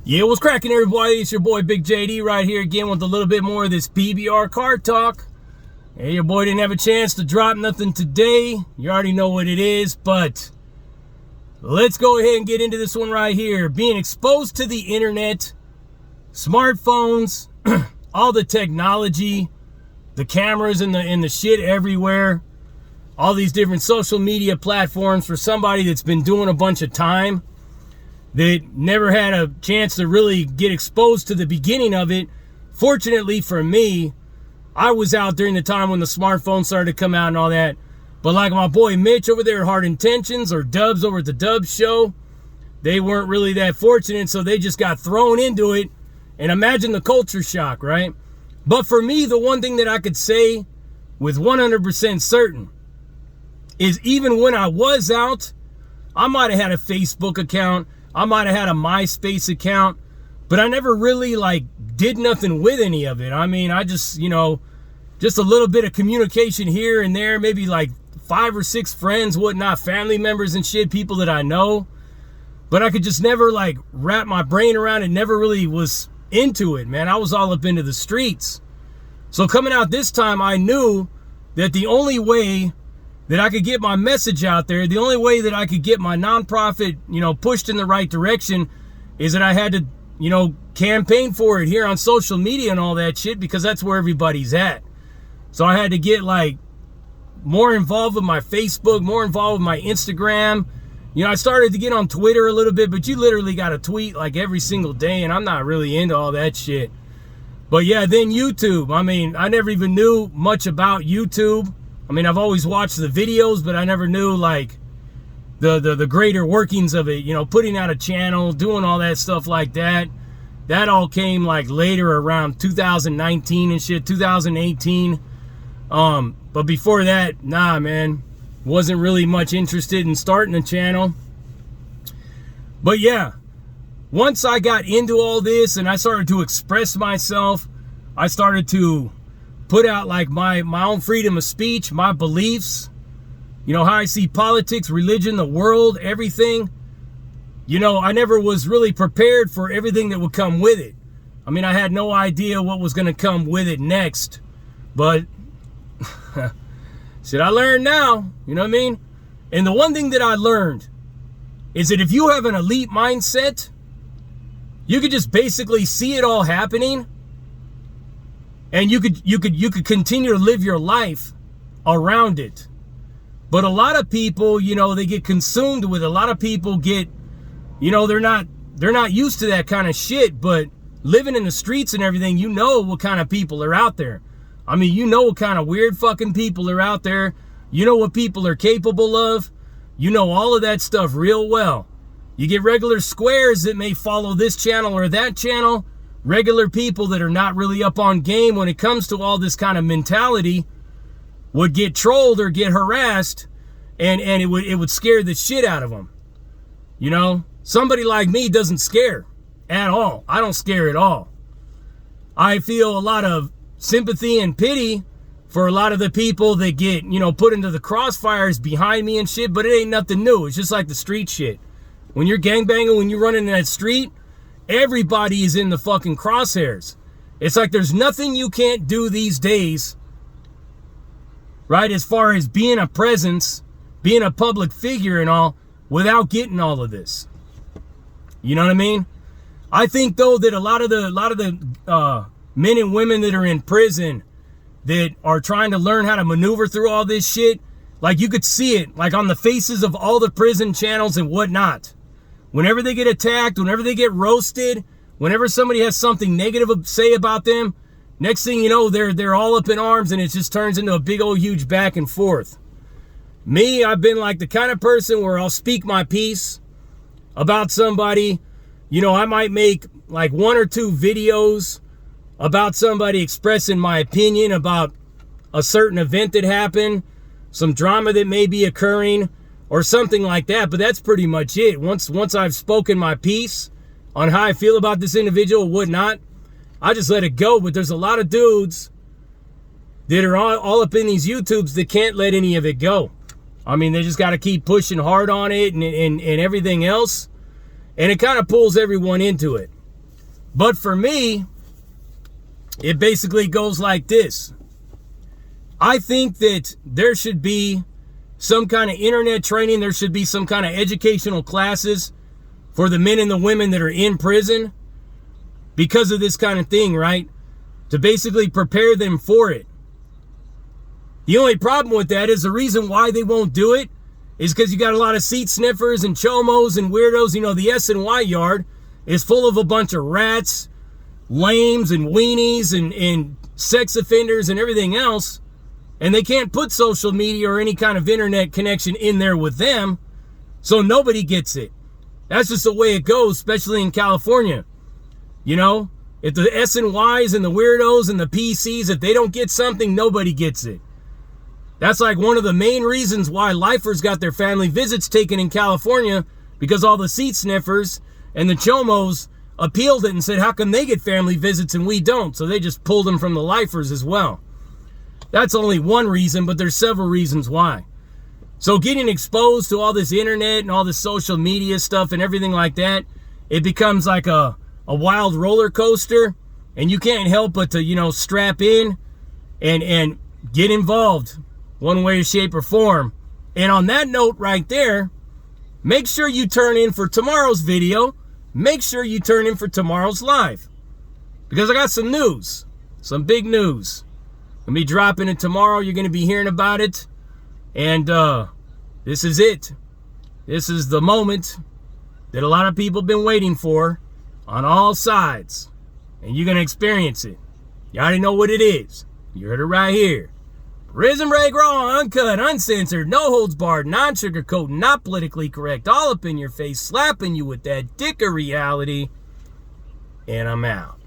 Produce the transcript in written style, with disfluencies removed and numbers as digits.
Yeah, what's cracking, everybody? It's your boy Big JD right here again with a little bit more of this PBR car talk. Hey, your boy didn't have a chance to drop nothing today. You already know what it is, but let's go ahead and get into this one right here. Being exposed to the internet, smartphones, all the technology, the cameras and the shit everywhere, all these different social media platforms for somebody that's been doing a bunch of time, that never had a chance to really get exposed to the beginning of it. Fortunately for me, I was out during the time when the smartphone started to come out and all that. But like my boy Mitch over there at Hard Intentions, or Dubs over at the Dubs show, they weren't really that fortunate, so they just got thrown into it. And imagine the culture shock, right? But for me, the one thing that I could say with 100% certain is even when I was out, I might have had a Facebook account, I might have had a MySpace account, but I never really did nothing with any of it. I mean, I just, just a little bit of communication here and there, maybe 5 or 6 friends, whatnot, family members and shit, people that I know. But I could just never wrap my brain around it, never really was into it, man. I was all up into the streets. So coming out this time, I knew that the only way that I could get my message out there, the only way that I could get my nonprofit, pushed in the right direction, is that I had to, campaign for it here on social media and all that shit, because that's where everybody's at. So I had to get more involved with my Facebook, more involved with my Instagram. I started to get on Twitter a little bit, but you literally got to tweet every single day, and I'm not really into all that shit. But yeah, then YouTube. I mean, I never even knew much about YouTube. I mean, I've always watched the videos, but I never knew the greater workings of it, putting out a channel, doing all that stuff like that. That all came later, around 2019 and shit, 2018. But before that, nah, man, wasn't really much interested in starting a channel. But yeah, once I got into all this and I started to express myself, I started to put out my own freedom of speech, my beliefs, how I see politics, religion, the world, everything. I never was really prepared for everything that would come with it. I mean, I had no idea what was going to come with it next, but shit, I learned now, you know what I mean? And the one thing that I learned is that if you have an elite mindset, you could just basically see it all happening, and you could continue to live your life around it. But a lot of people, they get consumed with it. A lot of people get, they're not used to that kind of shit. But living in the streets and everything, what kind of people are out there. I mean, what kind of weird fucking people are out there. What people are capable of. All of that stuff real well. You get regular squares that may follow this channel or that channel. Regular people that are not really up on game when it comes to all this kind of mentality would get trolled or get harassed, and it would scare the shit out of them. Somebody like me doesn't scare at all. I don't scare at all. I feel a lot of sympathy and pity for a lot of the people that get, put into the crossfires behind me and shit, but it ain't nothing new. It's just like the street shit. When you're gangbanging, when you're running in that street, everybody is in the fucking crosshairs. It's like there's nothing you can't do these days, right, as far as being a presence, being a public figure and all, without getting all of this. You know what I mean? I think, though, that a lot of the men and women that are in prison that are trying to learn how to maneuver through all this shit, you could see it, on the faces of all the prison channels and whatnot. Whenever they get attacked, whenever they get roasted, whenever somebody has something negative to say about them, next thing you know, they're all up in arms, and it just turns into a big old huge back and forth. Me, I've been the kind of person where I'll speak my piece about somebody. I might make 1 or 2 videos about somebody expressing my opinion about a certain event that happened, some drama that may be occurring, or something like that, but that's pretty much it. Once I've spoken my piece on how I feel about this individual, whatnot, I just let it go. But there's a lot of dudes that are all up in these YouTubes that can't let any of it go. I mean, they just got to keep pushing hard on it and everything else. And it kind of pulls everyone into it. But for me, it basically goes like this. I think that there should be some kind of internet training. There should be some kind of educational classes for the men and the women that are in prison because of this kind of thing, right? To basically prepare them for it. The only problem with that is the reason why they won't do it is because you got a lot of seat sniffers and chomos and weirdos. You know, the S&Y yard is full of a bunch of rats, lames and weenies and sex offenders and everything else. And they can't put social media or any kind of internet connection in there with them. So nobody gets it. That's just the way it goes, especially in California. You know, if the S&Ys and the weirdos and the PCs, if they don't get something, nobody gets it. That's like one of the main reasons why lifers got their family visits taken in California, because all the seat sniffers and the chomos appealed it and said, how come they get family visits and we don't? So they just pulled them from the lifers as well. That's only one reason, but there's several reasons why. So getting exposed to all this internet and all this social media stuff and everything like that, it becomes like a wild roller coaster, and you can't help but to, you know, strap in and get involved one way, shape, or form. And on that note right there, make sure you turn in for tomorrow's video. Make sure you turn in for tomorrow's live, because I got some news, some big news. I'll be dropping it tomorrow. You're going to be hearing about it. And this is it. This is the moment that a lot of people have been waiting for on all sides. And you're going to experience it. You already know what it is. You heard it right here. Risen, break, raw, uncut, uncensored, no holds barred, non-sugarcoat, not politically correct, all up in your face, slapping you with that dick of reality. And I'm out.